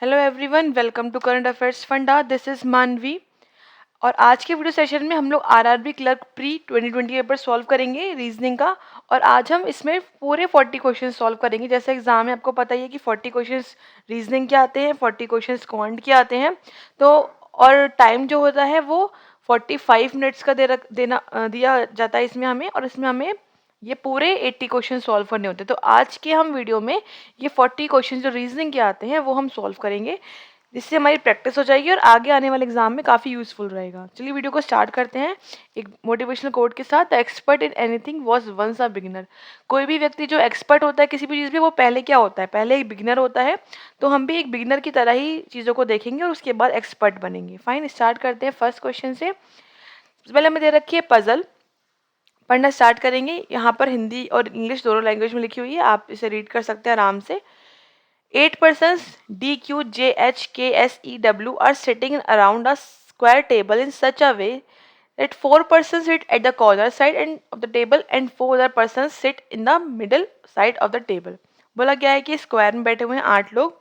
Hello everyone, welcome to current affairs funda. This is Manvi. और आज के वीडियो सेशन में हम लोग RRB clerk pre 2020 paper solve करेंगे रीजनिंग का। और आज हम इसमें पूरे 40 क्वेश्चन सॉल्व करेंगे। जैसे एग्जाम में आपको पता ही है कि 40 क्वेश्चंस रीजनिंग के आते हैं, 40 क्वेश्चंस क्वांट के आते हैं। तो और टाइम जो होता है वो 45 मिनट्स का दिया जाता है इसमें हमें। और इसमें हमें ये पूरे 80 क्वेश्चन सॉल्व करने होते हैं। तो आज के हम वीडियो में ये 40 क्वेश्चन जो रीजनिंग के आते हैं वो हम सॉल्व करेंगे, जिससे हमारी प्रैक्टिस हो जाएगी और आगे आने वाले एग्जाम में काफ़ी यूजफुल रहेगा। चलिए वीडियो को स्टार्ट करते हैं एक मोटिवेशनल कोट के साथ। The expert in anything was once a beginner. कोई भी व्यक्ति जो एक्सपर्ट होता है किसी भी चीज़ में, वो पहले क्या होता है? पहले एक बिगिनर होता है। तो हम भी एक बिगिनर की तरह ही चीज़ों को देखेंगे और उसके बाद एक्सपर्ट बनेंगे। फाइन, स्टार्ट करते हैं फर्स्ट क्वेश्चन से। पहले हमें दे रखी है पजल। पढ़ना स्टार्ट करेंगे। यहाँ पर हिंदी और इंग्लिश दोनों लैंग्वेज में लिखी हुई है, आप इसे रीड कर सकते हैं आराम से। 8 persons D, Q, J, H, K, S, E, W are sitting around a square table in such a way that 4 persons sit at the corner side and of the table and 4 other persons sit in the middle side of the table। बोला गया है कि square में बैठे हुए हैं 8 लोग।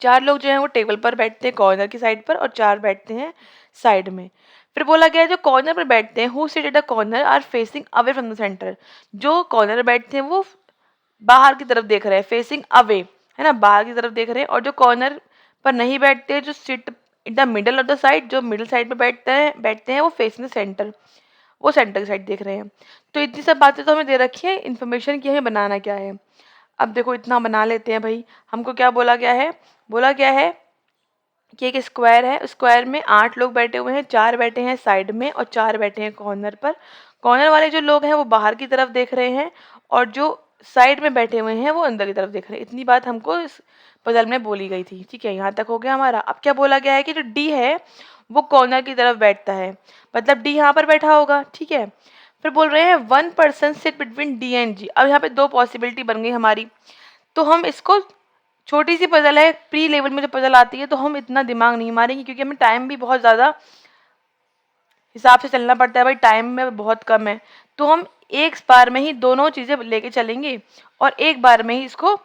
4 लोग जो हैं वो टेबल पर बैठते हैं कॉर्नर की साइड पर और 4 बैठते हैं साइड में। फिर बोला गया है जो कॉर्नर पर बैठते हैं, who sit at the corner are facing away from the center. जो कॉर्नर बैठते हैं वो बाहर की तरफ देख रहे हैं, फेसिंग अवे, है ना, बाहर की तरफ देख रहे हैं। और जो कॉर्नर पर नहीं बैठते, जो sit in the middle of the side, जो मिडल साइड पे बैठते हैं वो फेसिंग द सेंटर, वो सेंटर की साइड देख रहे हैं। तो इतनी सब बातें तो हमें दे रखी है, इन्फॉर्मेशन की हमें बनाना क्या है। अब देखो इतना बना लेते हैं भाई। हमको क्या बोला गया है? बोला गया है कि एक स्क्वायर है, स्क्वायर में 8 लोग बैठे हुए हैं, 4 बैठे हैं साइड में और 4 बैठे हैं कॉर्नर पर। कॉर्नर वाले जो लोग हैं वो बाहर की तरफ देख रहे हैं और जो साइड में बैठे हुए हैं वो अंदर की तरफ देख रहे हैं। इतनी बात हमको इस पजल में बोली गई थी। ठीक है, यहाँ तक हो गया हमारा। अब क्या बोला गया है कि जो डी है वो कॉर्नर की तरफ बैठता है, मतलब डी यहाँ पर बैठा होगा। ठीक है, फिर बोल रहे हैं 1 person sit between D and G. अब यहाँ पे 2 पॉसिबिलिटी बन गई हमारी। तो हम इसको, छोटी सी पजल है, प्री लेवल में जो पजल आती है तो हम इतना दिमाग नहीं मारेंगे क्योंकि हमें टाइम भी बहुत ज़्यादा हिसाब से चलना पड़ता है भाई, टाइम में बहुत कम है। तो हम एक बार में ही दोनों चीज़ें लेके चलेंगे और एक बार में ही इसको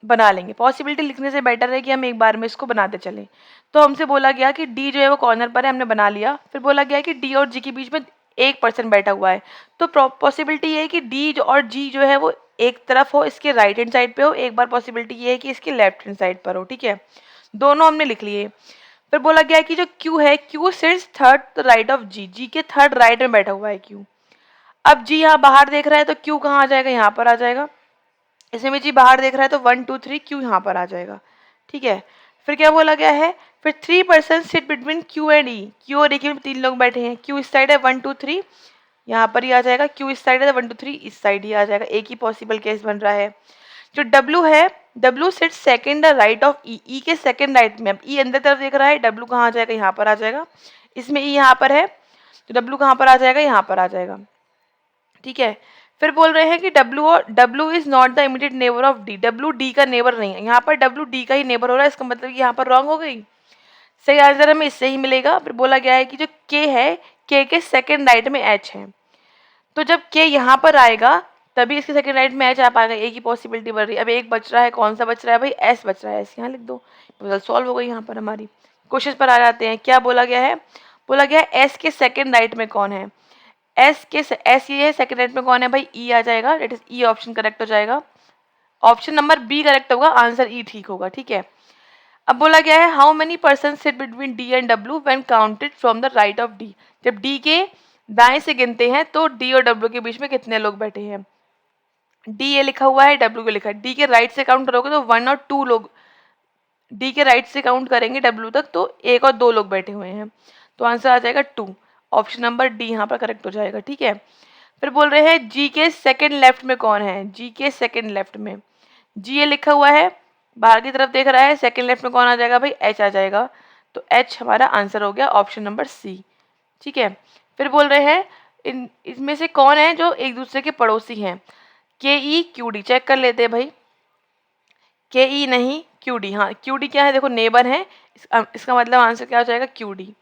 बना लेंगे। पॉसिबिलिटी लिखने से बेटर है कि हम एक बार में इसको बनाते चलें। तो हमसे बोला गया कि डी जो है वो कॉर्नर पर है, हमने बना लिया। फिर बोला गया कि डी और जी के बीच में 1 पर्सन बैठा हुआ है। तो पॉसिबिलिटी ये है कि डी और जी जो है वो एक तरफ हो, इसके राइट हैंड साइड पे हो। एक बार पॉसिबिलिटी ये है कि इसके लेफ्ट हैंड साइड पर हो। ठीक है, दोनों हमने लिख लिए। फिर बोला गया है कि जो क्यू है, Q sits third right of G, G के थर्ड राइट में बैठा हुआ है क्यू। अब जी यहाँ बाहर देख रहा है तो क्यू कहाँ आ जाएगा? यहाँ पर आ जाएगा। इसमें भी जी बाहर देख रहा है तो 1 2 3 क्यू यहाँ पर आ जाएगा। ठीक है, फिर क्या बोला गया है? फिर 3 person sit between Q and E. Q और ई के 3 लोग बैठे हैं। क्यू इस साइड है, 1 2 3 यहाँ पर ही आ जाएगा। क्यू इस साइड है, 1 2 3 इस साइड ही आ जाएगा। एक ही पॉसिबल केस बन रहा है। जो डब्ल्यू है, W sit second right of E, E के सेकेंड राइट में। अब ई अंदर तरफ देख रहा है, डब्ल्यू कहाँ आ जाएगा? यहाँ पर आ जाएगा। इसमें ई यहाँ पर है तो डब्ल्यू कहाँ पर आ जाएगा? यहाँ पर आ जाएगा। ठीक है, फिर बोल रहे हैं कि W is not the immediate neighbour of D. W D का नेबर नहीं है। यहाँ पर डब्ल्यू डी का ही नेबर हो रहा है, इसका मतलब कि यहाँ पर रॉन्ग हो गई। सही आंसर हमें इससे ही मिलेगा। फिर बोला गया है कि जो के है, के सेकेंड राइट में एच है। तो जब के यहाँ पर आएगा तभी इसके सेकंड राइट में एच आ पाएगा। एक ही पॉसिबिलिटी बन रही है। अब एक बच रहा है, कौन सा बच रहा है भाई? एस बच रहा है। एस यहाँ लिख दो, पजल सॉल्व हो गई यहाँ पर हमारी। क्वेश्चन पर आ जाते हैं। क्या बोला गया है? बोला गया है एस के सेकंड राइट में कौन है? एस ये है, सेकंड राइट में कौन है भाई? ई आ जाएगा। That is E option correct हो जाएगा। ऑप्शन नंबर बी करेक्ट होगा, आंसर ई ठीक होगा। ठीक है, अब बोला गया है how many person sit between D and W when counted from the right of D. जब डी के दाएं से गिनते हैं तो डी और डब्ल्यू के बीच में कितने लोग बैठे हैं? डी ये लिखा हुआ है, डब्ल्यू के लिखा है। डी के राइट से काउंट करोगे तो 1 और 2 लोग, डी के राइट से काउंट करेंगे डब्ल्यू तक तो 1 और 2 लोग बैठे हुए हैं। तो आंसर आ जाएगा 2। ऑप्शन नंबर डी यहाँ पर करेक्ट हो जाएगा। ठीक है, फिर बोल रहे हैं जी के सेकंड लेफ्ट में कौन है? जी के सेकंड लेफ्ट में जी ये लिखा हुआ है, बाहर की तरफ देख रहा है। सेकंड लेफ्ट में कौन आ जाएगा भाई? एच आ जाएगा। तो एच हमारा आंसर हो गया, ऑप्शन नंबर सी। ठीक है, फिर बोल रहे हैं इसमें से कौन है जो एक दूसरे के पड़ोसी हैं? के ई क्यू डी, चेक कर लेते हैं भाई। के ई नहीं, क्यू डी। हाँ, क्यू डी क्या है? देखो नेबर है, इसका मतलब आंसर क्या हो जाएगा? क्यू डी।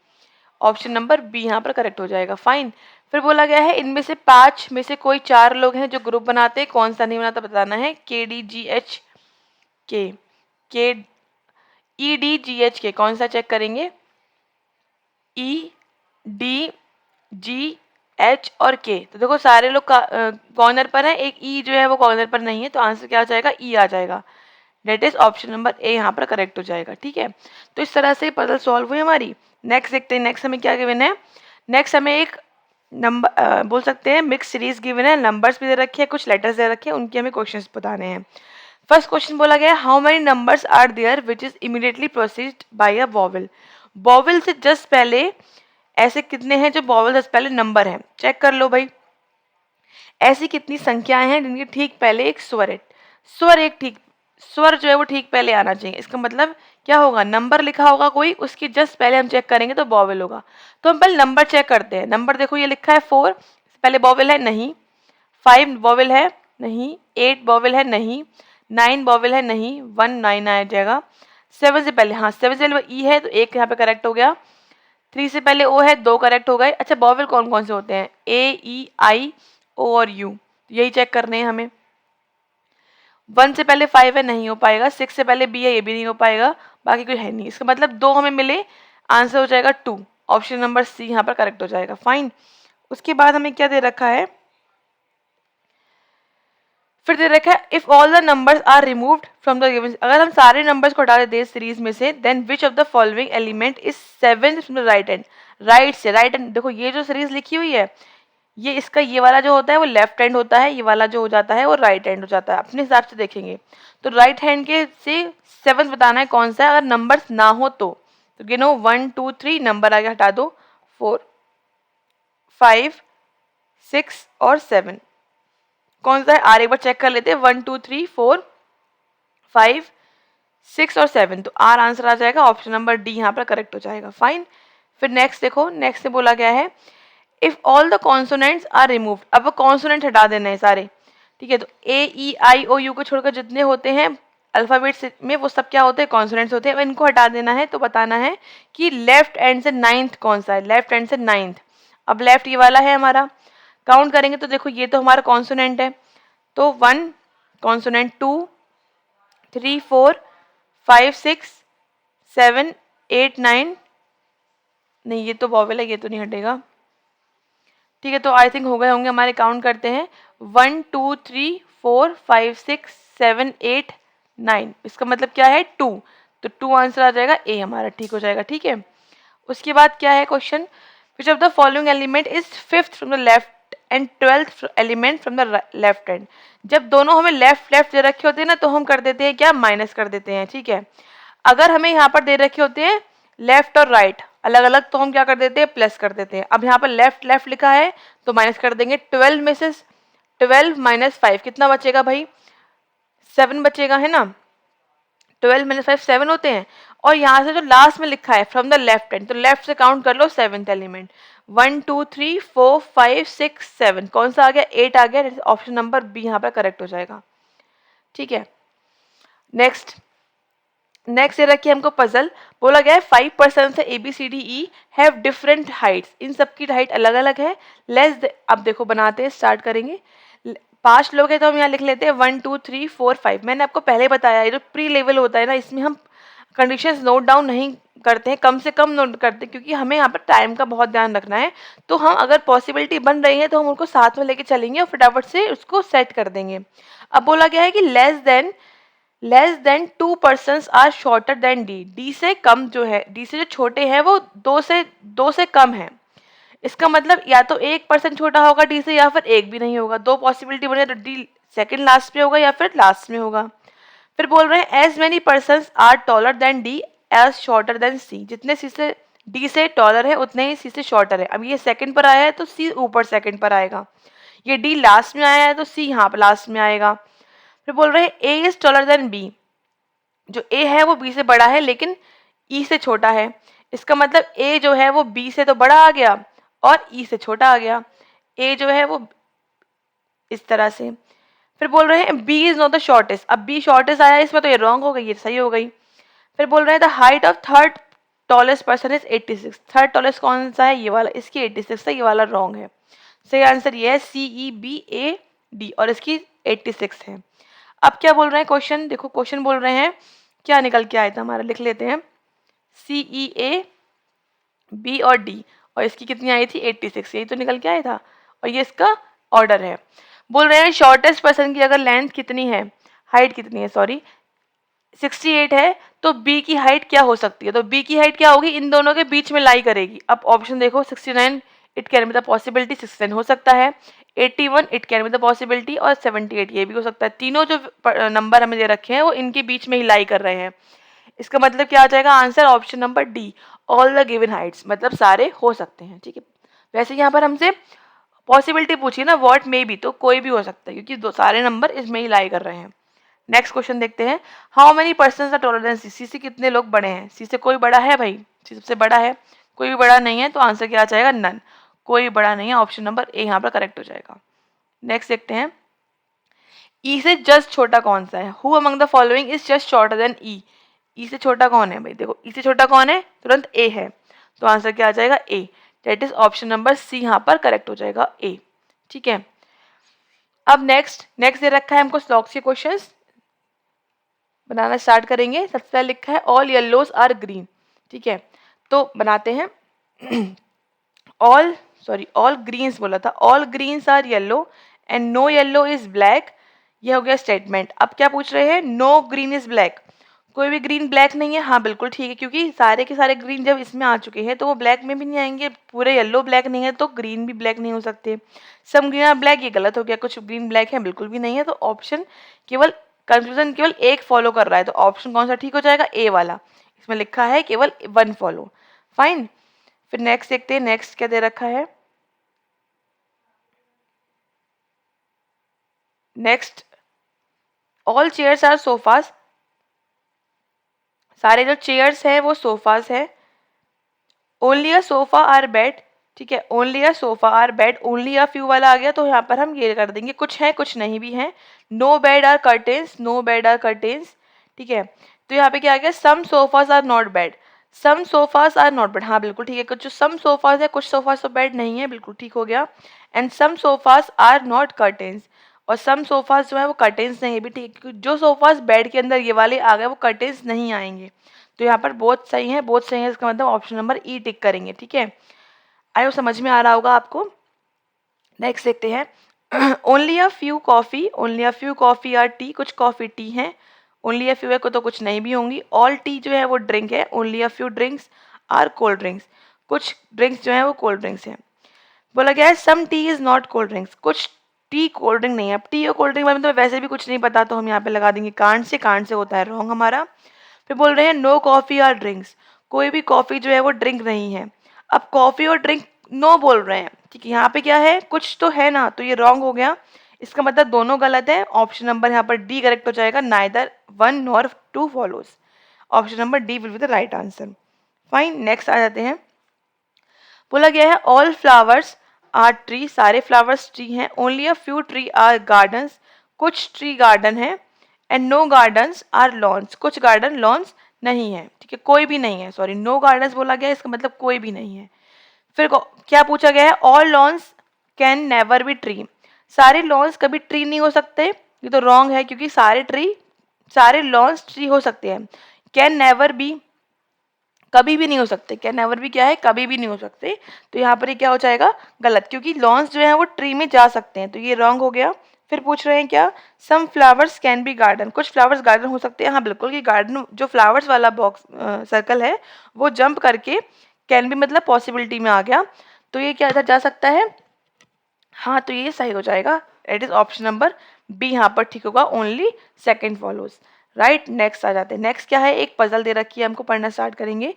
ऑप्शन नंबर बी यहाँ पर करेक्ट हो जाएगा। फाइन, फिर बोला गया है इनमें से 5 में से कोई 4 लोग हैं जो ग्रुप बनाते हैं, कौन सा नहीं बनाता बताना है। के डी जी एच के EDGH कौन सा चेक करेंगे? EDGH और K। तो देखो सारे लोग कॉर्नर पर है, एक E जो है वो कॉर्नर पर नहीं है, तो आंसर क्या आ जाएगा? E आ जाएगा। That is option number A यहाँ पर करेक्ट हो जाएगा। ठीक है, तो इस तरह से पजल सॉल्व हुई हमारी। नेक्स्ट देखते हैं, नेक्स्ट हमें क्या गिवन है। नेक्स्ट हमें एक नंबर बोल सकते हैं मिक्स सीरीज गिवन है, नंबर्स भी दे रखे हैं, कुछ लेटर्स दे रखे हैं, उनके हमें क्वेश्चंस बताने हैं। फर्स्ट क्वेश्चन बोला गया है, how many numbers are there which is immediately proceed by a vowel. Vowel से जस्ट पहले ऐसे कितने हैं जो वॉवल से पहले नंबर हैं? चेक कर लो भाई, ऐसी कितनी संख्याएं हैं जिनके ठीक पहले एक स्वर है। स्वर एक ठीक स्वर जो है वो ठीक पहले आना चाहिए। इसका मतलब क्या होगा? नंबर लिखा होगा कोई, उसके जस्ट पहले हम चेक करेंगे तो वॉवेल होगा। तो हम पहले नंबर चेक करते हैं। नंबर देखो ये लिखा है 4, पहले वॉवेल है? नहीं। 5 वॉवेल है? नहीं। 8 वॉवेल है? नहीं। 9 वॉवेल है? नहीं। 1 9 आ जाएगा। 7 से पहले, हाँ 7 से पहले ई है तो एक यहाँ पे करेक्ट हो गया। 3 से पहले ओ है, 2 करेक्ट हो गए। अच्छा वॉवेल कौन कौन से होते हैं? ए ई आई ओ और यू, यही चेक करने हैं हमें। 1 से पहले 5 है, नहीं हो पाएगा। 6 से पहले बी है, ये भी नहीं हो पाएगा। बाकी कोई है नहीं, इसका मतलब 2 हमें मिले, आंसर हो जाएगा 2। ऑप्शन नंबर सी यहाँ पर करेक्ट हो जाएगा। फाइन। उसके बाद हमें क्या दे रखा है? फिर दे रखा है if all the numbers are removed from the given, अगर हम सारे नंबर्स को हटा देते हैं सीरीज में से, then which of the following element is 7th from the right hand. Right से, राइट हैंड देखो ये जो सीरीज लिखी हुई है, ये इसका ये वाला जो होता है वो लेफ्ट हैंड होता है, ये वाला जो हो जाता है वो राइट हैंड हो जाता है। अपने हिसाब से देखेंगे तो राइट हैंड के से 7th बताना है कौन सा है, अगर नंबर्स ना हो तो गिनो 1 2 3 नंबर आगे हटा दो, 4 5 6 और 7 कौन सा है? आर एक बार चेक कर लेते हैं। 1 2 3 4 5 6 और 7, तो आर आंसर आ जाएगा। ऑप्शन नंबर डी यहाँ पर करेक्ट हो जाएगा। फाइन। फिर नेक्स्ट देखो, नेक्स्ट में बोला गया है if all the consonants are removed, अब कॉन्सोनेंट हटा देना है सारे। ठीक है, तो ए ई आई ओ यू को छोड़कर जितने होते हैं अल्फाबेट में वो सब क्या होते हैं? कॉन्सोनेंट्स होते हैं। इनको हटा देना है तो बताना है कि लेफ्ट एंड से 9th कौन सा है? लेफ्ट एंड से 9th। अब लेफ्ट ये वाला है हमारा, काउंट करेंगे तो देखो ये तो हमारा कॉन्सोनेंट है, तो 1 कॉन्सोनेंट, 2 3 4 5 6 7 8 9, नहीं ये तो वॉवेल है, ये तो नहीं हटेगा। ठीक है, तो आई थिंक हो गए होंगे हमारे। काउंट करते हैं 1 2 3 4 5 6 7 8 9, इसका मतलब क्या है? 2, तो 2 आंसर आ जाएगा, ए हमारा ठीक हो जाएगा। ठीक है, उसके बाद क्या है question, which of the following element is 5th from the left and 12th element from the left hand. जब दोनों हमें लेफ्ट लेफ्ट दे रखे होते हैं ना, तो हम कर देते हैं क्या? माइनस कर देते हैं। ठीक है, अगर हमें यहाँ पर दे रखे होते हैं लेफ्ट और राइट अलग अलग, तो हम क्या कर देते हैं? प्लस कर देते हैं। अब यहाँ पर लेफ्ट लेफ्ट लिखा है तो माइनस कर देंगे। 12 में से 12 माइनस 5 कितना बचेगा भाई? 7 बचेगा, है ना। 12 माइनस 5 7 होते हैं। और यहाँ से जो लास्ट में लिखा है फ्रॉम द लेफ्ट हैंड, तो लेफ्ट से काउंट कर लो 7th एलिमेंट। 1 2 3 4 5 6 7 कौन सा आ गया? 8 आ गया। ऑप्शन नंबर बी यहाँ पर करेक्ट हो जाएगा। ठीक है, नेक्स्ट ये रखिए हमको पजल। बोला गया है 5 पर्सन से A B C D E have different heights, इन सबकी हाइट अलग अलग है। अब देखो बनाते हैं, स्टार्ट करेंगे। 5 लोग हैं तो हम यहाँ लिख लेते हैं 1 2 3 4 5। मैंने आपको पहले बताया ये जो प्री लेवल होता है ना, इसमें हम कंडीशंस नोट डाउन नहीं करते हैं, कम से कम नोट करते हैं, क्योंकि हमें यहाँ पर टाइम का बहुत ध्यान रखना है। तो हम अगर पॉसिबिलिटी बन रही है तो हम उनको साथ में लेके चलेंगे और फटाफट से उसको सेट कर देंगे। अब बोला गया है कि less than 2 persons are shorter than D, D से कम जो है, डी से जो छोटे हैं वो 2 से कम है। इसका मतलब या तो 1 पर्सन छोटा होगा डी से, या फिर एक भी नहीं होगा। 2 पॉसिबिलिटी बने, तो डी सेकंड लास्ट में होगा या फिर लास्ट में होगा। फिर बोल रहे हैं as many persons are taller than D as shorter than C, जितने सी से डी से टॉलर है उतने ही सी से शॉर्टर है। अब ये सेकंड पर आया है तो सी ऊपर सेकंड पर आएगा, ये डी लास्ट में आया है तो सी यहाँ पर लास्ट में आएगा। फिर बोल रहे हैं ए इज टॉलर देन बी, जो ए है वो बी से बड़ा है लेकिन ई से छोटा है। इसका मतलब ए जो है वो बी से तो बड़ा आ गया और ई से छोटा आ गया। ए जो है वो इस तरह से। फिर बोल रहे हैं B is not the shortest, अब बी शॉर्टेस्ट आया इसमें तो ये रॉन्ग हो गई, ये सही हो गई। फिर बोल रहे हैं the height of third tallest person is 86, third tallest कौन सा है? ये वाला, इसकी 86 है, ये वाला रॉन्ग है। सही आंसर ये है सी ई बी ए डी, और इसकी 86 है। अब क्या बोल रहे हैं क्वेश्चन, देखो क्वेश्चन बोल रहे हैं क्या निकल के आया था हमारा, लिख लेते हैं, CEA B और D, और इसकी कितनी आई थी 86, यही तो निकल के आया था। और ये इसका ऑर्डर है। बोल रहे हैं शॉर्टेस्ट पर्सन की अगर लेंथ कितनी है, हाइट कितनी है, सॉरी 68 है, तो बी की हाइट क्या हो सकती है, तो बी की हाइट क्या होगी, इन दोनों के बीच में लाई करेगी। अब ऑप्शन देखो, 69 it can be the possibility, 69 हो सकता है, 81 it can be the possibility, और 78 ये भी हो सकता है। तीनों जो नंबर हमें दे रखे हैं वो इनके बीच में ही लाई कर रहे हैं। इसका मतलब क्या आ जाएगा, answer option number D, all the given Heights, मतलब सारे हो सकते हैं। ठीक है, वैसे यहाँ पर हमसे पॉसिबिलिटी पूछी ना, व्हाट मे बी, तो कोई भी हो सकता है क्योंकि दो सारे नंबर इसमें ही लाई कर रहे हैं। नेक्स्ट क्वेश्चन देखते हैं, हाउ मेनी पर्सन टॉलरेंस, सी से कितने लोग बड़े हैं, सी से कोई बड़ा है भाई, सी सबसे बड़ा है, कोई भी बड़ा नहीं है, तो आंसर क्या आ जाएगा, नन, कोई भी बड़ा नहीं है, ऑप्शन नंबर ए यहाँ पर करेक्ट हो जाएगा। नेक्स्ट देखते हैं, ई से जस्ट छोटा कौन सा है, who among the following is just shorter than E, E से छोटा कौन है भाई, देखो ई से छोटा कौन है, तुरंत ए है, तो आंसर क्या आ जाएगा, A, that is option number C यहाँ पर करेक्ट हो जाएगा, ए। ठीक है, अब नेक्स्ट दे रखा है हमको स्लॉक्स के क्वेश्चंस बनाना स्टार्ट करेंगे। सबसे पहले लिखा है ऑल येल्लोज आर ग्रीन। ठीक है, तो बनाते हैं ऑल ग्रीन्स बोला था, all greens are yellow and no yellow is black, ये हो गया स्टेटमेंट। अब क्या पूछ रहे हैं, नो ग्रीन इज ब्लैक, कोई भी ग्रीन ब्लैक नहीं है, हाँ बिल्कुल ठीक है, क्योंकि सारे के सारे ग्रीन जब इसमें आ चुके हैं तो वो ब्लैक में भी नहीं आएंगे, पूरे येलो ब्लैक नहीं है तो ग्रीन भी ब्लैक नहीं हो सकते। सम ग्रीन आर ब्लैक, ये गलत हो गया, कुछ ग्रीन ब्लैक है, बिल्कुल भी नहीं है, तो ऑप्शन केवल कंक्लूजन केवल एक फॉलो कर रहा है, तो ऑप्शन कौन सा ठीक हो जाएगा, ए वाला, इसमें लिखा है केवल वन फॉलो, फाइन। फिर नेक्स्ट देखते हैं, नेक्स्ट क्या दे रखा है, next all chairs are sofas, सारे जो चेयर्स हैं वो सोफास है, only a sofa or bed, ठीक है, only a sofa or bed, only a few वाला आ गया तो यहाँ पर हम ये कर देंगे, कुछ है कुछ नहीं भी है, no bed are curtains, no bed are curtains, ठीक है, तो यहाँ पे क्या आ गया, some sofas are not bed, some sofas are not bed, हाँ बिल्कुल ठीक है, कुछ सम सोफास है, कुछ सोफास तो बेड नहीं है, बिल्कुल ठीक हो गया, and some sofas are not curtains, और सम सोफास जो है वो कर्टेन्स नहीं है, भी ठीक है, क्योंकि जो सोफास बेड के अंदर ये वाले आ गए वो कर्टेन्स नहीं आएंगे, तो यहाँ पर बहुत सही है, बहुत सही है, इसका मतलब ऑप्शन नंबर ई टिक करेंगे। ठीक है, आयो समझ में आ रहा होगा आपको। नेक्स्ट देखते हैं, only a few coffee, only a few coffee R T, कुछ कॉफ़ी टी है, ओनली अ फ्यू है को तो कुछ नहीं भी होंगी, ऑल टी जो है वो ड्रिंक है, only a few drinks are cold drinks, कुछ ड्रिंक्स जो है वो कोल्ड ड्रिंक्स हैं। बोला गया है some tea is not cold drinks, कुछ टी कोल्ड ड्रिंक नहीं है। अब टी और कोल्ड ड्रिंक में तो वैसे भी कुछ नहीं पता, तो हम यहाँ पे लगा देंगे कांड से होता है रॉन्ग हमारा। फिर बोल रहे हैं नो कॉफ़ी और ड्रिंक्स, कोई भी कॉफ़ी जो है वो ड्रिंक नहीं है। अब कॉफ़ी और ड्रिंक नो बोल रहे हैं, ठीक है, यहाँ पे क्या है, कुछ तो है ना, तो ये रॉन्ग हो गया, इसका मतलब दोनों गलत है, ऑप्शन नंबर यहाँ पर डी करेक्ट हो जाएगा, neither one nor two follows, option number D will be the right answer. Fine, next आ जाते हैं, बोला गया है ऑल फ्लावर्स आर ट्री, सारे फ्लावर्स ट्री हैं, only a few tree are gardens, कुछ ट्री गार्डन है, and no gardens are lawns, कुछ गार्डन लॉन्स नहीं है, ठीक है, कोई भी नहीं है, सॉरी नो गार्डन्स बोला गया, इसका मतलब कोई भी नहीं है। फिर क्या पूछा गया है, all lawns can never be tree, सारे लॉन्स कभी ट्री नहीं हो सकते, ये तो रॉन्ग है, क्योंकि सारे लॉन्स ट्री हो सकते हैं, कैन नेवर बी कभी भी नहीं हो सकते, कैन नेवर भी क्या है, कभी भी नहीं हो सकते, तो यहाँ पर ये क्या हो जाएगा, गलत, क्योंकि लॉन्स जो है वो ट्री में जा सकते हैं, तो ये रॉन्ग हो गया। फिर पूछ रहे हैं क्या, some flowers can be garden, कुछ फ्लावर्स गार्डन हो सकते हैं, हाँ बिल्कुल, ये गार्डन जो फ्लावर्स वाला बॉक्स सर्कल है वो जंप करके कैन बी मतलब पॉसिबिलिटी में आ गया, तो ये क्या इधर जा सकता है, हाँ तो ये सही हो जाएगा, it is option number B यहाँ पर ठीक होगा, only second follows, right. Next आ जाते हैं, नेक्स्ट क्या है, एक पजल दे रखी है हमको, पढ़ना स्टार्ट करेंगे।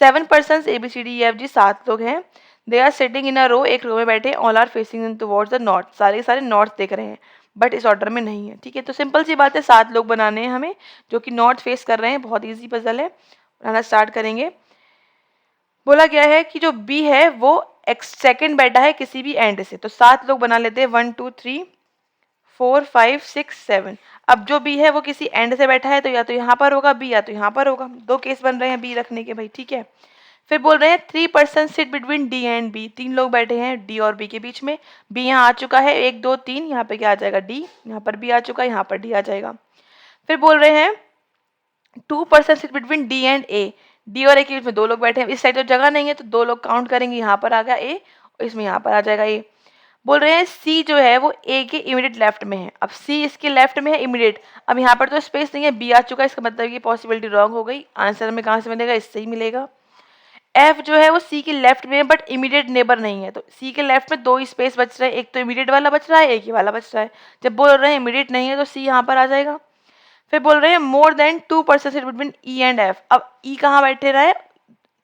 7 पर्सन्स ABCDEFG, 7 लोग हैं, they are sitting in a रो, एक रो में बैठे, all are facing in towards the north, सारे सारे नॉर्थ देख रहे हैं, बट इस ऑर्डर में नहीं है, ठीक है, तो सिंपल सी बात है, 7 लोग बनाने हैं हमें जो कि नॉर्थ फेस कर रहे हैं, बहुत ईजी पजल है, बनाना स्टार्ट करेंगे। बोला गया है कि जो बी है वो सेकंड बैठा है किसी भी एंड से, तो 7 लोग बना लेते हैं, 1 2 3 4 5 6 7। अब जो बी है वो किसी एंड से बैठा है, तो या तो यहाँ पर होगा बी, या तो यहाँ पर होगा, दो केस बन रहे हैं बी रखने के भाई, ठीक है। फिर बोल रहे हैं 3 person sit between D and B, 3 लोग बैठे हैं डी और बी के बीच में, बी यहाँ आ चुका है, 1 2 3, यहाँ पे क्या आ जाएगा डी, यहाँ पर बी आ चुका है, यहाँ पर डी आ जाएगा। फिर बोल रहे हैं 2% seat between D and A. D और ए के बीच में 2 लोग बैठे हैं, इस साइड तो जगह नहीं है तो 2 लोग काउंट करेंगे, यहाँ पर आ गया ए और इसमें यहाँ पर आ जाएगा ए। बोल रहे हैं सी जो है वो ए के इमीडिएट लेफ्ट में है। अब सी इसके लेफ्ट में है इमीडिएट, अब यहाँ पर तो स्पेस नहीं है, बी आ चुका है, इसका मतलब ये पॉसिबिलिटी रॉन्ग हो गई। आंसर हमें कहाँ से मिलेगा, इससे ही मिलेगा। एफ जो है वो सी के लेफ्ट में है बट इमीडिएट नेबर नहीं है, तो सी के लेफ्ट में 2 ही स्पेस बच रहे हैं, एक तो इमीडिएट वाला बच रहा है, एक ही वाला बच रहा है। जब बोल रहे हैं इमीडिएट नहीं है तो सी यहाँ पर आ जाएगा। फिर बोल रहे हैं more than 2% between E and F. अब ई कहाँ बैठे रहा है,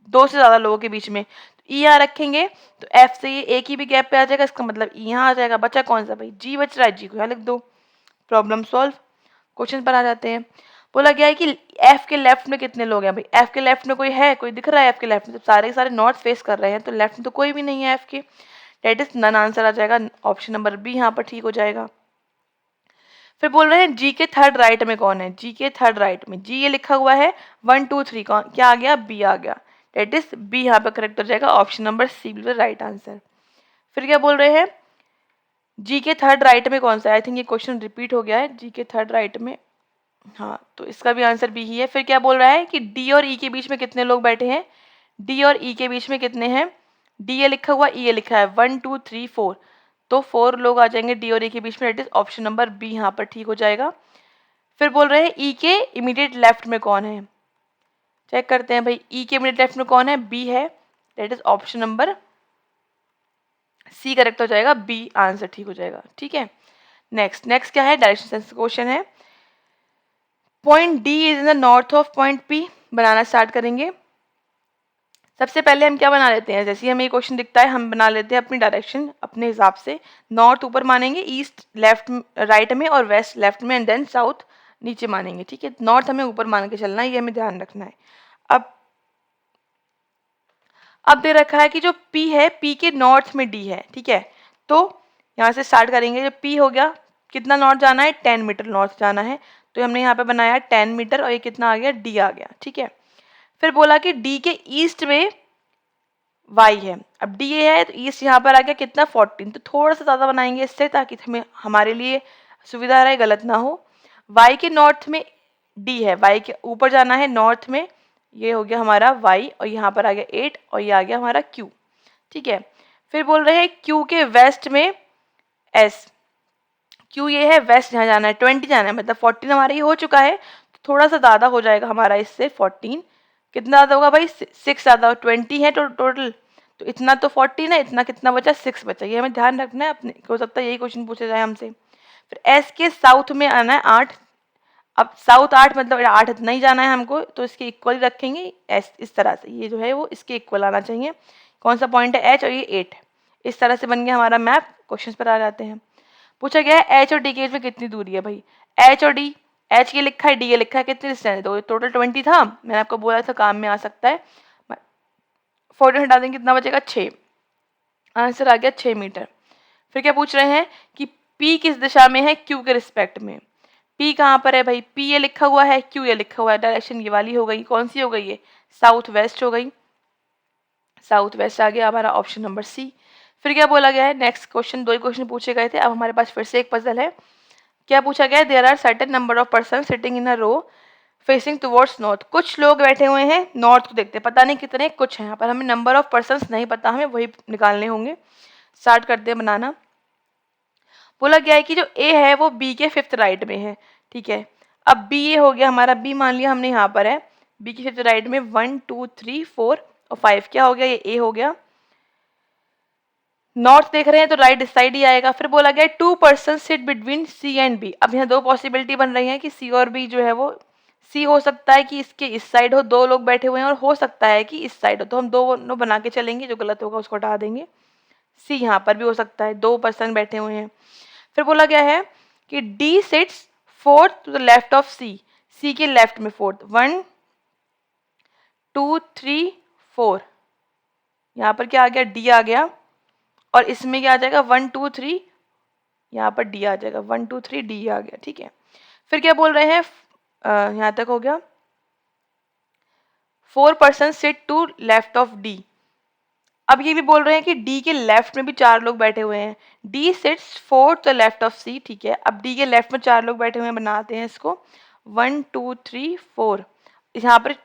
2 से ज़्यादा लोगों के बीच में, ई यहाँ रखेंगे तो एफ से ये एक ही भी गैप पे आ जाएगा, इसका मतलब ई यहाँ आ जाएगा। बचा कौन सा भाई, जी बच रहा है, जी को यहाँ लिख दो। Problem solve. क्वेश्चन पर आ जाते हैं। बोला गया है कि एफ के लेफ्ट में कितने लोग हैं भाई, एफ के लेफ्ट में कोई है, कोई दिख रहा है एफ के लेफ्ट में, तो सारे के सारे नॉर्थ फेस कर रहे हैं, तो लेफ्ट में तो कोई भी नहीं है एफ के, डेट इज नन। आंसर आ जाएगा ऑप्शन नंबर बी यहाँ पर ठीक हो जाएगा। फिर बोल रहे हैं जी के थर्ड राइट में कौन है, जी के थर्ड राइट में, जी ये लिखा हुआ है 1 2 3, कौन क्या आ गया, बी आ गया, डेट इज बी यहाँ पर करेक्ट हो जाएगा, option number C will be right answer. फिर क्या बोल रहे हैं, जी के थर्ड राइट में कौन सा है, आई थिंक ये क्वेश्चन रिपीट हो गया है, जी के थर्ड राइट में, हाँ तो इसका भी आंसर बी ही है। फिर क्या बोल रहा है कि डी और ई के बीच में कितने लोग बैठे हैं, डी और ई के बीच में कितने हैं, डी ये लिखा हुआ, ई ये लिखा है, 1 2 3 4, तो 4 लोग आ जाएंगे डी और ई के बीच में, that is option number B यहाँ पर ठीक हो जाएगा। फिर बोल रहे हैं ई के इमीडिएट लेफ्ट में कौन है, चेक करते हैं भाई, ई के इमीडिएट लेफ्ट में कौन है, बी है, that is option number C correct हो जाएगा, बी आंसर ठीक हो जाएगा। ठीक है, नेक्स्ट क्या है, डायरेक्शन सेंस क्वेश्चन है। Point D is in the north of point P, banana start करेंगे। सबसे पहले हम क्या बना लेते हैं, जैसे ही हमें ये क्वेश्चन दिखता है हम बना लेते हैं अपनी डायरेक्शन अपने हिसाब से। नॉर्थ ऊपर मानेंगे, ईस्ट लेफ्ट राइट में, और वेस्ट लेफ्ट में, एंड देन साउथ नीचे मानेंगे। ठीक है, नॉर्थ हमें ऊपर मान के चलना है, ये हमें ध्यान रखना है। अब दे रखा है कि जो P है, P के नॉर्थ में D है। ठीक है, तो यहाँ से स्टार्ट करेंगे, जो P हो गया, कितना नॉर्थ जाना है, 10 मीटर नॉर्थ जाना है, तो हमने यहाँ पे बनाया 10 मीटर, और ये कितना आ गया, D आ गया। ठीक है, फिर बोला कि D के ईस्ट में Y है, अब D ये है तो ईस्ट यहाँ पर आ गया कितना, 14, तो थोड़ा सा ज़्यादा बनाएंगे इससे, ताकि हमें हमारे लिए सुविधा रहे, गलत ना हो। Y के नॉर्थ में D है, Y के ऊपर जाना है नॉर्थ में, ये हो गया हमारा y, और यहाँ पर आ गया 8, और ये आ गया हमारा q। ठीक है, फिर बोल रहे हैं q के वेस्ट में s, q ये है वेस्ट, यहाँ जाना है 20 जाना है, मतलब 14 हमारा ये हो चुका है, तो थोड़ा सा ज़्यादा हो जाएगा हमारा इससे, 14 कितना ज़्यादा होगा भाई, 6 ज़्यादा, 20 है टोटल, तो इतना तो 14 है, इतना कितना बचा, 6 बचा, ये हमें ध्यान रखना है अपने, हो सकता है यही क्वेश्चन पूछे जाए हमसे। फिर s के साउथ में आना है 8, अब साउथ 8 मतलब 8 इतना ही जाना है हमको, तो इसके इक्वल रखेंगे एस, इस तरह से ये जो है वो इसके इक्वल आना चाहिए। कौन सा पॉइंट है, एच, और ये 8 है, इस तरह से बन गया हमारा मैप। क्वेश्चन पर आ जाते हैं। पूछा गया है एच और डी के बीच में कितनी दूरी है भाई, एच और डी, एच ये लिखा है, डी ये लिखा है, कितनी डिस्टेंस है, तो टोटल 20 था, मैंने आपको बोला था काम में आ सकता है, 14 हटा देंगे कितना बचेगा, 6, आंसर आ गया 6 मीटर। फिर क्या पूछ रहे हैं कि पी किस दिशा में है क्यू के रिस्पेक्ट में, P कहाँ पर है भाई, P ये लिखा हुआ है, Q ये लिखा हुआ है, डायरेक्शन ये वाली हो गई, कौन सी हो गई है, साउथ वेस्ट हो गई, साउथ वेस्ट आ गया हमारा ऑप्शन नंबर सी। फिर क्या बोला गया है, नेक्स्ट क्वेश्चन, 2 ही क्वेश्चन पूछे गए थे, अब हमारे पास फिर से एक पजल है। क्या पूछा गया है, there are certain number of person sitting in a row facing towards north, कुछ लोग बैठे हुए हैं नॉर्थ को देखते, पता नहीं कितने, कुछ हैं, यहाँ पर हमें नंबर ऑफ पर्सन नहीं पता, हमें वही निकालने होंगे। स्टार्ट करते हैं बनाना। बोला गया है कि जो ए है वो बी के 5th राइट में है। ठीक है, अब बी ये हो गया हमारा, बी मान लिया हमने, यहाँ पर है बी के 5th राइट में 1 2 3 4 और 5, क्या हो गया, ये ए हो गया। नॉर्थ देख रहे हैं तो राइट इस साइड ही आएगा। फिर बोला गया 2 person sit between C and B, अब यहाँ 2 पॉसिबिलिटी बन रही है कि सी और बी जो है वो, सी हो सकता है कि इसके इस साइड हो, 2 लोग बैठे हुए हैं, और हो सकता है कि इस साइड हो, तो हम दोनों बना के चलेंगे, जो गलत होगा उसको हटा देंगे। सी यहाँ पर भी हो सकता है, 2 पर्सन बैठे हुए हैं। फिर बोला गया है कि D sits 4th to the left of C, C के लेफ्ट में 4th, 1 2 3 4, यहाँ पर क्या आ गया, डी आ गया, और इसमें क्या आ जाएगा 1 2 3, यहाँ पर डी आ जाएगा, 1 2 3 डी आ गया। ठीक है, फिर क्या बोल रहे हैं, यहाँ तक हो गया, 4 person sit to left of D, अब ये भी बोल रहे हैं कि डी के लेफ्ट में भी 4 लोग बैठे हुए हैं, D sits 4th the left of C. ठीक है, अब डी के लेफ्ट में 4 लोग बैठे हुए हैं, बनाते हैं इसको, 1 2 3 4, यहाँ पर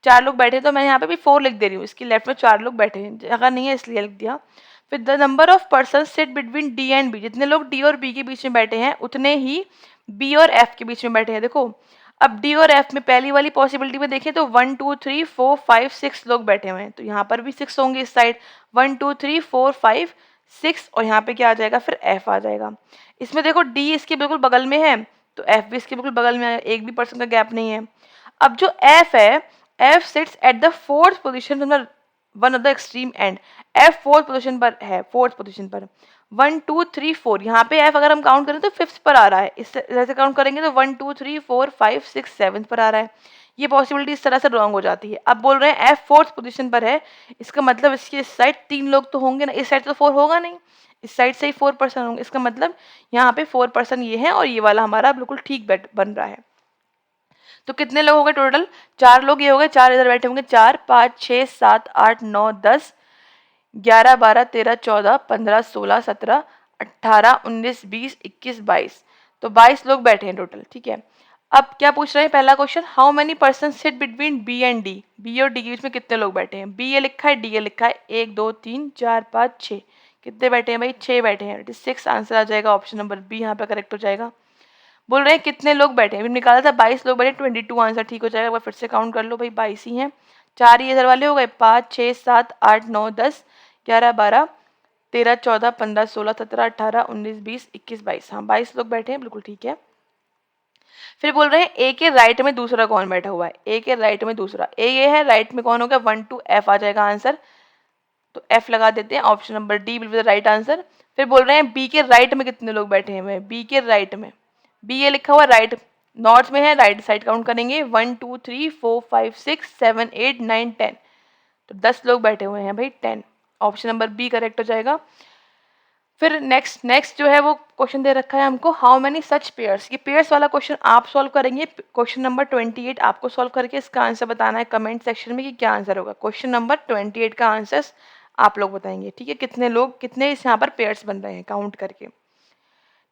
4 लोग बैठे, तो मैं यहाँ पे भी 4 लिख दे रही हूँ, इसकी लेफ्ट में 4 लोग बैठे हैं, जगह नहीं है इसलिए लिख दिया। फिर the number of person sit between D and B, जितने लोग डी और बी के बीच में बैठे हैं उतने ही बी और एफ के बीच में बैठे हैं। देखो अब डी और एफ में पहली वाली पॉसिबिलिटी में देखें तो 1 2 3 4 5 6 लोग बैठे हुए हैं, तो यहाँ पर भी 6 होंगे इस साइड, 1 2 3 4 5 6, और यहाँ पे क्या आ जाएगा फिर एफ आ जाएगा। इसमें देखो डी इसके बिल्कुल बगल में है, तो एफ भी इसके बिल्कुल बगल में है, एक भी पर्सन का गैप नहीं है। अब जो एफ है, F seats at the fourth position from the one of the extreme and, F fourth position पर है, फोर्थ पोजिशन पर 1 2 3 4, यहाँ पे एफ अगर हम काउंट करें तो फिफ्थ पर आ रहा है, इस तरह से काउंट करेंगे तो 1 2 3 4 5 6 7 पर आ रहा है। ये पॉसिबिलिटी इस तरह से रॉन्ग हो जाती है। अब बोल रहे हैं एफ फोर्थ पोजीशन पर है, इसका मतलब इसकी इस साइड 3 लोग तो होंगे ना, इस साइड तो 4 होगा नहीं, इस साइड से ही 4 पर्सन होंगे, इसका मतलब यहाँ पे 4 पर्सन ये है और ये वाला हमारा बिल्कुल ठीक बन रहा है। तो कितने लोग हो गए टोटल, 4 लोग ये हो गए, 4 इधर बैठे होंगे, 4 5 6 7 8 9 10 11 12 13 14 15 16 17 18 19 20 21 22, तो 22 लोग बैठे हैं टोटल, ठीक है। अब क्या पूछ रहे हैं, पहला question, how many person sit between B and D, B और डी के बीच में कितने लोग बैठे हैं। बी ये लिखा है, डी ये लिखा है, 1 2 3 4 5 6, कितने बैठे हैं भाई, 6 बैठे हैं, 6 आंसर आ जाएगा, ऑप्शन नंबर बी यहाँ पे करेक्ट हो जाएगा। बोल रहे हैं कितने लोग बैठे हैं, निकाला था 22 लोग बैठे, 22 आंसर ठीक हो जाएगा, फिर से काउंट कर लो भाई, 22 ही हैं, 4 ये इधर वाले हो गए, 5 6 7 8 9 10 11 12 13 14 15 16 17 18 19 20 21 22, हाँ 22 लोग बैठे हैं, बिल्कुल ठीक है। फिर बोल रहे हैं ए के राइट में दूसरा कौन बैठा हुआ है, ए के राइट में दूसरा, ए ये है, राइट में कौन हो गया, 1 2 एफ आ जाएगा आंसर, तो एफ लगा देते हैं, option number D will be the right answer. फिर बोल रहे हैं बी के राइट में कितने लोग बैठे हुए हैं, बी के राइट में, बी ये लिखा हुआ राइट नॉर्थ में है, राइट साइड काउंट करेंगे 1 2 3 4 5 6 7 8 9 10, तो 10 लोग बैठे हुए हैं भाई, 10, ऑप्शन नंबर बी करेक्ट हो जाएगा। फिर नेक्स्ट जो है वो क्वेश्चन दे रखा है हमको, हाउ मेनी सच पेयर्स, ये पेयर्स वाला क्वेश्चन आप सॉल्व करेंगे, क्वेश्चन नंबर 28 आपको सॉल्व करके इसका आंसर बताना है कमेंट सेक्शन में कि क्या आंसर होगा। क्वेश्चन नंबर 28 का आंसर आप लोग बताएंगे, ठीक है, कितने लोग, कितने इस यहाँ पर पेयर्स बन रहे हैं काउंट करके।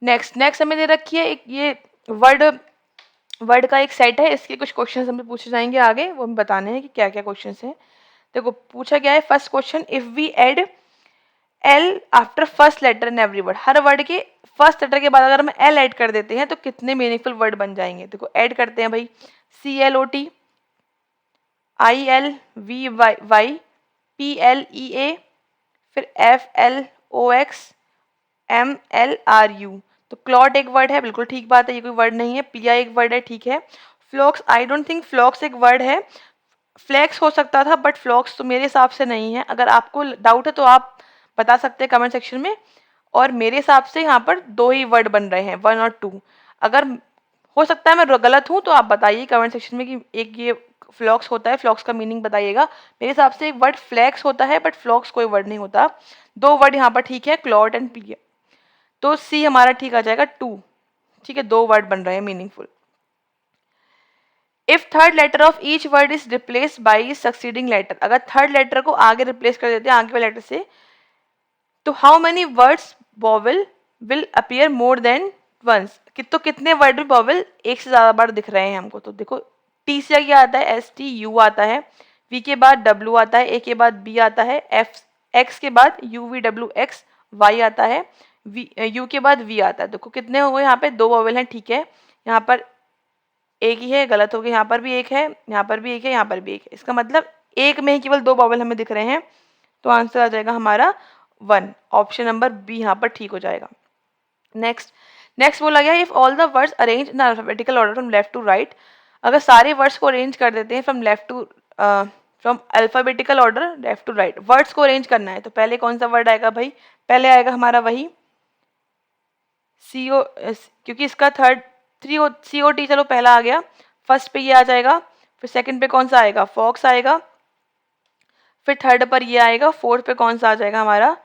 नेक्स्ट हमें दे रखी है एक ये वर्ड का एक सेट है, इसके कुछ क्वेश्चन हमें पूछे जाएंगे आगे, वो हमें बताने हैं कि क्या क्या क्वेश्चन हैं। देखो पूछा गया है first question, if we add L after first letter in every word, हर वर्ड के फर्स्ट लेटर के बाद अगर हम एल ऐड कर देते हैं तो कितने मीनिंगफुल वर्ड बन जाएंगे। देखो ऐड करते हैं भाई, CLOT, ILVY, PLEA, फिर FLOX, MLRU, तो क्लॉट एक वर्ड है, बिल्कुल ठीक बात है, ये कोई वर्ड नहीं है। पिया एक वर्ड है, ठीक है। फ्लॉक्स, आई डोंट थिंक फ्लॉक्स एक वर्ड है, फ्लैक्स हो सकता था बट फ्लॉक्स तो मेरे हिसाब से नहीं है। अगर आपको डाउट है तो आप बता सकते हैं कमेंट सेक्शन में, और मेरे हिसाब से यहाँ पर 2 ही वर्ड बन रहे हैं, 1 और 2। अगर हो सकता है मैं गलत हूँ तो आप बताइए कमेंट सेक्शन में कि एक ये फ्लॉक्स होता है, फ्लॉक्स का मीनिंग बताइएगा। मेरे हिसाब से एक वर्ड फ्लैक्स होता है बट फ्लॉक्स कोई वर्ड नहीं होता। 2 वर्ड यहाँ पर ठीक है, क्लॉट एंड पिया, तो सी हमारा ठीक आ जाएगा 2, ठीक है, 2 वर्ड बन रहे हैं meaningful. If third letter of each word is replace by succeeding letter, अगर थर्ड लेटर को आगे रिप्लेस कर देते हैं आगे वाले लेटर से, तो how many words vowel will appear more than once, तो कितने वर्ड में वॉवल एक से ज्यादा बार दिख रहे हैं हमको। तो देखो टी से क्या आता है, STU आता है, V के बाद W आता है, A के बाद B आता है, X के बाद UVWX, Y आता है, U के बाद V आता है। देखो कितने हो गए यहाँ पे, 2 वॉवल हैं, ठीक है, यहाँ पर एक ही है, गलत हो गया, यहाँ पर भी एक है, यहाँ पर भी एक है, यहाँ पर भी एक है, इसका मतलब एक में ही केवल 2 वॉवल हमें दिख रहे हैं, तो आंसर आ जाएगा हमारा 1, ऑप्शन नंबर बी यहाँ पर ठीक हो जाएगा। नेक्स्ट बोला गया, if all the words arrange in alphabetical order from left to right, अगर सारे वर्ड्स को अरेंज कर देते हैं from alphabetical order left to right, words को अरेंज करना है तो पहले कौन सा वर्ड आएगा भाई, पहले आएगा हमारा वही CO, क्योंकि इसका COT, चलो पहला आ गया, फर्स्ट पे ये आ जाएगा, फिर सेकंड पे कौन सा आएगा, फॉक्स आएगा, फिर थर्ड पर ये आएगा, फोर्थ पे कौन सा आ जाएगा हमारा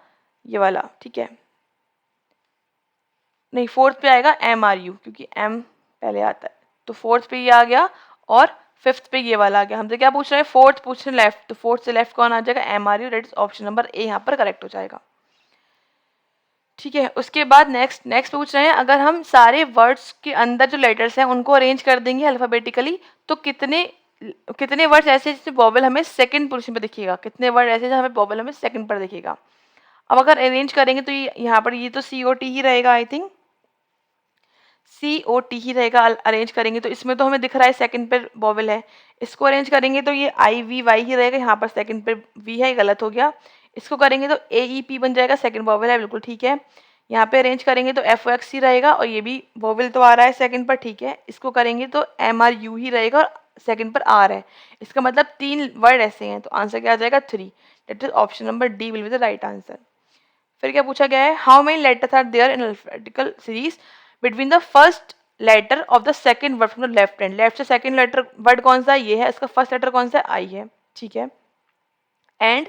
ये वाला, ठीक है, नहीं फोर्थ पे आएगा MRU, क्योंकि M पहले आता है, तो फोर्थ पे ये आ गया, और फिफ्थ पे ये वाला आ गया। हमसे क्या पूछ रहे हैं, फोर्थ पूछ रहे हैं लेफ्ट, तो फोर्थ से लेफ्ट कौन आ जाएगा, MRU, that is option number A यहाँ पर करेक्ट हो जाएगा। ठीक है, उसके बाद नेक्स्ट नेक्स्ट पूछ रहे हैं, अगर हम सारे वर्ड्स के अंदर जो लेटर्स हैं उनको अरेंज कर देंगे अल्फाबेटिकली, तो कितने कितने वर्ड्स ऐसे जिसमें वोवेल हमें सेकंड पोजीशन पे दिखेगा, कितने वर्ड ऐसे जहाँ हमें वोवेल हमें सेकंड पर दिखेगा। अब अगर अरेंज करेंगे तो ये यहाँ पर ये तो COT ही रहेगा, आई थिंक COT ही रहेगा। अरेंज करेंगे तो इसमें तो हमें दिख रहा है सेकंड पे वोवेल है, इसको अरेंज करेंगे तो ये IVY ही रहेगा, यहाँ पर सेकंड पे V है, गलत हो गया। इसको करेंगे तो AEP बन जाएगा, सेकंड वोवेल है, बिल्कुल ठीक है। यहाँ पे अरेंज करेंगे तो FOX ही रहेगा, और ये भी वोवेल तो आ रहा है सेकंड पर, ठीक है। इसको करेंगे तो MRU ही रहेगा और सेकंड पर R है। इसका मतलब 3 वर्ड ऐसे हैं, तो आंसर क्या आ जाएगा 3। That is option number D will be the right answer. फिर क्या पूछा गया है, how many letters are there in alphabetical series between the first letter of the second word from the left hand. Left से second letter word कौन सा है, ये है, इसका फर्स्ट लेटर कौन सा है, आई है, ठीक है। And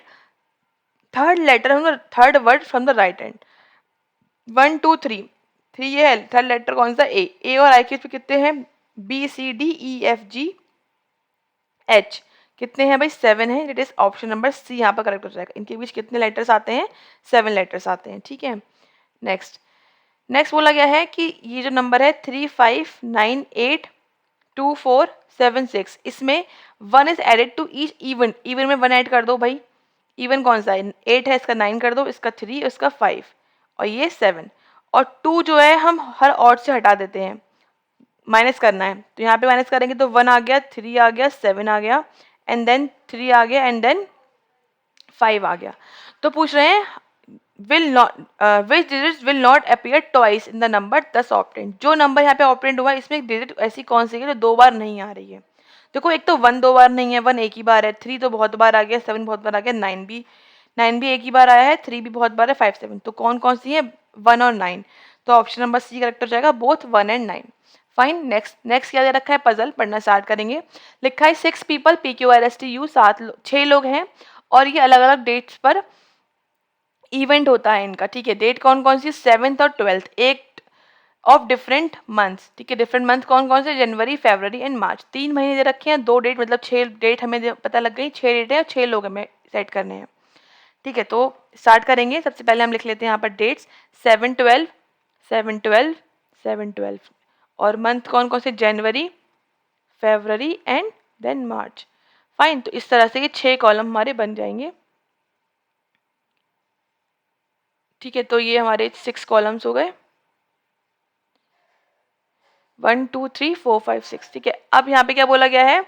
third letter from the third word from the right hand, 1 2 3, 3 ये है, थर्ड लेटर कौन सा, ए और आई के पे कितने हैं, BCDEFGH, कितने हैं भाई, 7 है। It is option number C यहाँ पर करेक्ट हो जाएगा। इनके बीच कितने लेटर्स आते हैं, 7 लेटर्स आते हैं, ठीक है। नेक्स्ट नेक्स्ट बोला गया है कि ये जो नंबर है 3 5 9 8 2 4 7 6, इसमें 1 is added to each even, even में 1 ऐड कर दो भाई। इवन कौन सा है, 8 है, इसका 9 कर दो, इसका 3, इसका 5 और ये 7। और 2 जो है हम हर ऑड से हटा देते हैं, माइनस करना है, तो यहाँ पे माइनस करेंगे तो 1 आ गया, 3 आ गया, 7 आ गया, एंड देन 3 आ गया, एंड देन 5 आ गया। तो पूछ रहे हैं will not which digits will not appear twice in the number thus obtained। जो नंबर यहाँ पे ऑपरेंड हुआ है इसमें एक डिजिट ऐसी कौन सी है जो 2 बार नहीं आ रही है। देखो, एक तो 1 2 बार नहीं है, 1 एक ही बार है, 3 तो बहुत बार आ गया, 7 बहुत बार आ गया, 9 भी एक ही बार आया है, 3 भी बहुत बार है, 5 7, तो कौन कौन सी है, 1 और 9। तो ऑप्शन नंबर C करेक्ट हो जाएगा, both 1 and 9। Fine. Next next क्या दे रखा है, पजल पढ़ना स्टार्ट करेंगे। लिखा है 6 पीपल PQRSTU, 6 लोग हैं और ये अलग अलग डेट्स पर इवेंट होता है इनका, ठीक है। डेट कौन कौन सी, 7th और 12th, एक ऑफ डिफरेंट मंथ्स, ठीक है। डिफरेंट मंथ कौन कौन से, जनवरी फरवरी एंड मार्च, 3 महीने दे रखे हैं, 2 डेट, मतलब 6 डेट हमें पता लग गई, 6 डेट है और 6 लोग हमें सेट करने हैं, ठीक है। तो स्टार्ट करेंगे। सबसे पहले हम लिख लेते हैं यहाँ पर डेट्स, 7 12 7 12 7 12, और मंथ कौन कौन से, जनवरी फरवरी एंड देन मार्च। फाइन। तो इस तरह से ये 6 कॉलम हमारे बन जाएंगे, ठीक है। तो ये हमारे 6 कॉलम्स हो गए, 1 2 3 4 5 6, ठीक है। अब यहाँ पे क्या बोला गया है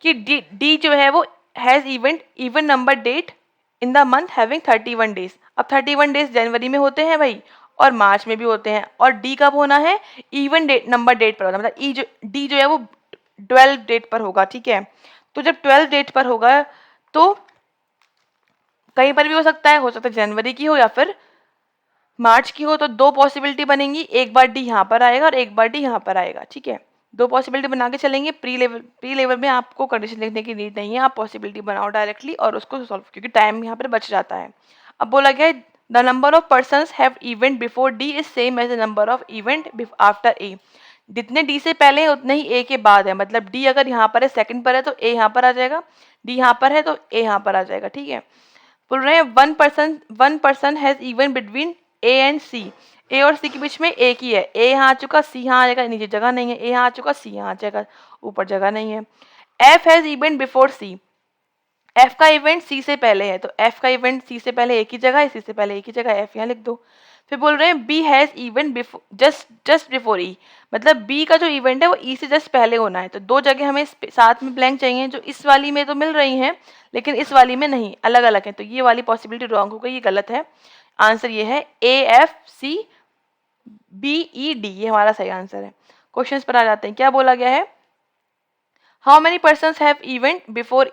कि डी जो है वो has even number date in the month having 31 days. अब 31 डेज जनवरी में होते हैं भाई, और मार्च में भी होते हैं, और डी कब होना है, इवन डेट नंबर डेट पर होना, मतलब डी जो है वो 12 डेट पर होगा, ठीक है। तो जब 12 डेट पर होगा तो कहीं पर भी हो सकता है जनवरी की हो या फिर मार्च की हो, तो 2 पॉसिबिलिटी बनेंगी, एक बार डी यहाँ पर आएगा और एक बार डी यहाँ पर आएगा, ठीक है। 2 पॉसिबिलिटी बना के चलेंगे। प्री लेवल में आपको कंडीशन लिखने की नीड नहीं है, आप पॉसिबिलिटी बनाओ डायरेक्टली और उसको सॉल्व, क्योंकि टाइम यहाँ पर बच जाता है। अब बोला गया है the number of persons have event before D is same as the number of event after A. जितने डी से पहले हैं उतने ही ए के बाद है, मतलब डी अगर यहाँ पर है, सेकंड पर है, तो ए यहाँ पर आ जाएगा, डी यहाँ पर है तो ए यहाँ पर आ जाएगा, ठीक है। बोल रहे हैं one person has event between A and C, A और सी के बीच में एक ही है, ए यहाँ आ चुका, सी यहाँ आ जाएगा, नीचे जगह नहीं है, ए यहाँ आ चुका, सी यहाँ आ जाएगा, ऊपर जगह नहीं है। F has event before C, F का इवेंट सी से पहले है, तो एफ का इवेंट सी से पहले एक ही जगह है, सी से पहले एक ही जगह, एफ यहाँ लिख दो। फिर बोल रहे हैं B has event before just before E, मतलब बी का जो इवेंट है वो ई से जस्ट पहले होना है, तो 2 जगह हमें साथ में ब्लैंक चाहिए, जो इस वाली में तो मिल रही हैं लेकिन इस वाली में नहीं, अलग अलग है, तो ये वाली पॉसिबिलिटी रॉन्ग हो गई, ये गलत है। आंसर ये है AFCBED, ये हमारा सही आंसर है। क्वेश्चंस पर आ जाते हैं। क्या बोला गया है, how many persons have event before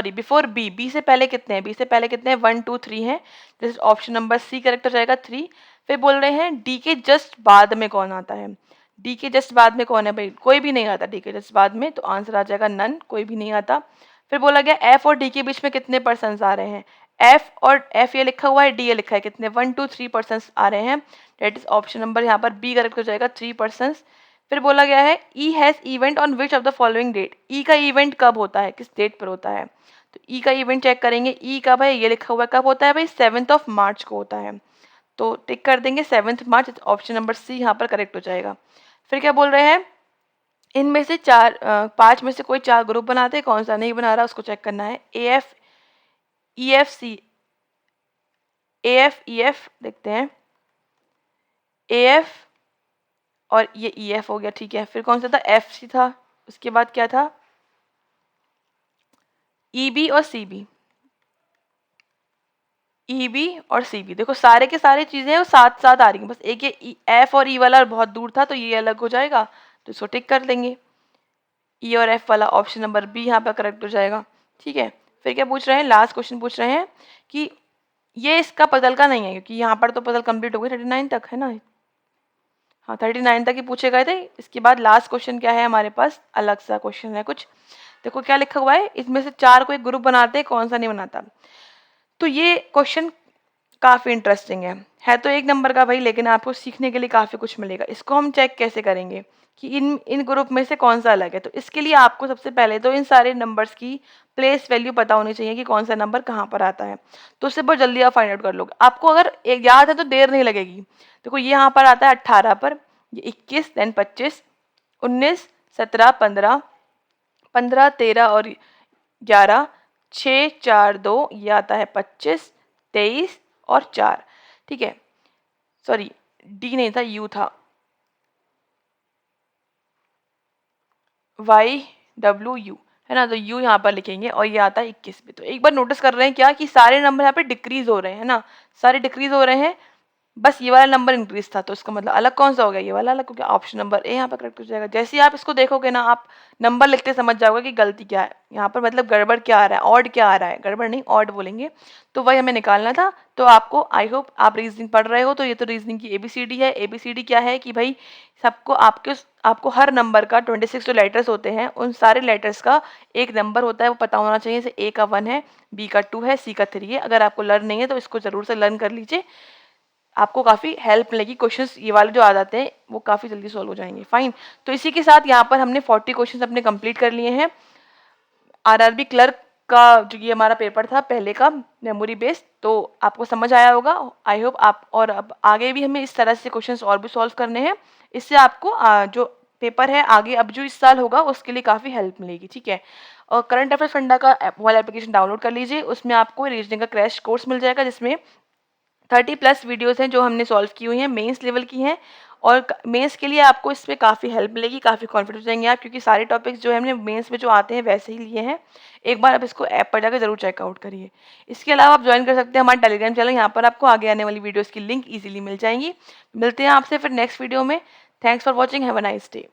before B, B से पहले कितने हैं, बी से पहले कितने हैं, 1 2 3 हैं, this option number C correct हो जाएगा, 3। फिर बोल रहे हैं डी के जस्ट बाद में कौन आता है, डी के जस्ट बाद में कौन है भाई, कोई भी नहीं आता डी के जस्ट बाद में, तो आंसर आ जाएगा नन, कोई भी नहीं आता। फिर बोला गया एफ और डी के बीच में कितने पर्सन्स आ रहे हैं, एफ ये लिखा हुआ है, डी ये लिखा है, कितने 1 2 3 पर्सन्स आ रहे हैं, डेट इज ऑप्शन नंबर यहाँ पर B करेक्ट हो जाएगा, 3 पर्सन्स। फिर बोला गया है E has event on which of the following date, E का इवेंट कब होता है, किस डेट पर होता है, तो ई का इवेंट चेक करेंगे, ई कब है, ये लिखा हुआ है, कब होता है भाई, 7th ऑफ मार्च को होता है, तो टिक कर देंगे 7 मार्च, ऑप्शन नंबर सी यहाँ पर करेक्ट हो जाएगा। फिर क्या बोल रहे हैं, इनमें से 5 में से कोई 4 ग्रुप बनाते हैं, कौन सा नहीं बना रहा उसको चेक करना है। ए एफ ई एफ देखते हैं, ए एफ और ये ई एफ हो गया, ठीक है। फिर कौन सा था, एफ सी था, उसके बाद क्या था, ई बी और सी बी, ई बी और सी बी। देखो सारे के सारे चीज़ें हैं वो साथ साथ आ रही हैं, बस एक ये एफ और ई वाला बहुत दूर था तो ये अलग हो जाएगा, तो इसको टिक कर देंगे। ई और एफ वाला ऑप्शन नंबर बी यहाँ पर करेक्ट हो जाएगा, ठीक है। फिर क्या पूछ रहे हैं, लास्ट क्वेश्चन पूछ रहे हैं कि ये इसका पजल का नहीं है, क्योंकि यहाँ पर तो पजल कंप्लीट हो गई 39 तक, है ना। हाँ 39 तक ही पूछे गए थे। इसके बाद लास्ट क्वेश्चन क्या है हमारे पास, अलग सा क्वेश्चन है कुछ। देखो क्या लिखा हुआ है, इसमें से 4 को एक ग्रुप बनाते हैं, कौन सा नहीं बनाता। तो ये क्वेश्चन काफ़ी इंटरेस्टिंग है तो 1 नंबर का भाई, लेकिन आपको सीखने के लिए काफ़ी कुछ मिलेगा। इसको हम चेक कैसे करेंगे कि इन ग्रुप में से कौन सा अलग है। तो इसके लिए आपको सबसे पहले तो इन सारे नंबर्स की प्लेस वैल्यू पता होनी चाहिए कि कौन सा नंबर कहाँ पर आता है, तो उससे बहुत जल्दी आप फाइंड आउट कर लोगे। आपको अगर एक याद है तो देर नहीं लगेगी। देखो ये यहाँ पर आता है 18 पर, ये 21, देन 25, 19, 17, 15, 15, 13 और 11, 6, 4, 2, ये आता है 25, 23 और 4, ठीक है। सॉरी डी नहीं था, यू था, वाई डब्ल्यू यू, है ना। तो यू यहाँ पर लिखेंगे और ये आता है 21 पे। तो एक बार नोटिस कर रहे हैं क्या कि सारे नंबर यहाँ पे डिक्रीज हो रहे हैं, है ना, सारे डिक्रीज हो रहे हैं, बस ये वाला नंबर इंक्रीज था, तो इसका मतलब अलग कौन सा हो गया, ये वाला अलग हो गया। ऑप्शन नंबर ए यहाँ पर करेक्ट हो जाएगा। जैसे ही आप इसको देखोगे ना, आप नंबर लिखते समझ जाओगे कि गलती क्या है यहाँ पर, मतलब गड़बड़ क्या आ रहा है, ऑड क्या आ रहा है, गड़बड़ नहीं ऑड बोलेंगे, तो वही हमें निकालना था। तो आपको, आई होप आप रीजनिंग पढ़ रहे हो, तो ये तो रीजनिंग की एबीसीडी है। एबीसीडी क्या है कि भाई सबको आपको हर नंबर का 26 जो लेटर्स होते हैं, उन सारे लेटर्स का एक नंबर होता है, वो पता होना चाहिए। जैसे ए का 1 है, बी का 2 है, सी का 3 है। अगर आपको लर्न नहीं है तो इसको जरूर से लर्न कर लीजिए, आपको काफ़ी हेल्प मिलेगी। क्वेश्चंस ये वाले जो आ जाते हैं वो काफ़ी जल्दी सॉल्व हो जाएंगे। फाइन, तो इसी के साथ यहाँ पर हमने 40 क्वेश्चंस अपने कंप्लीट कर लिए हैं। आरआरबी क्लर्क का जो ये हमारा पेपर था पहले का मेमोरी बेस्ड, तो आपको समझ आया होगा, आई होप आप, और अब आगे भी हमें इस तरह से क्वेश्चंस और भी सॉल्व करने हैं। इससे आपको जो पेपर है आगे अब जो इस साल होगा उसके लिए काफ़ी हेल्प मिलेगी, ठीक है। और करंट अफेयर फंडा का मोबाइल एप्लीकेशन डाउनलोड कर लीजिए, उसमें आपको रीजनिंग का क्रैश कोर्स मिल जाएगा, जिसमें 30+ वीडियोस हैं जो हमने सॉल्व की हुई हैं, मेंस लेवल की हैं। और मेंस के लिए आपको इसमें काफ़ी हेल्प मिलेगी, काफ़ी कॉन्फिडेंस हो जाएंगे आप, क्योंकि सारे टॉपिक्स जो है हमने मेंस में जो आते हैं वैसे ही लिए हैं। एक बार आप इसको ऐप पर जाकर जरूर चेकआउट करिए। इसके अलावा आप ज्वाइन कर सकते हैं हमारे टेलीग्राम चैनल, यहाँ पर आपको आगे आने वाली वीडियोज़ की लिंक ईजिली मिल जाएंगी। मिलते हैं आपसे फिर नेक्स्ट वीडियो में। Thanks for watching, have a nice day.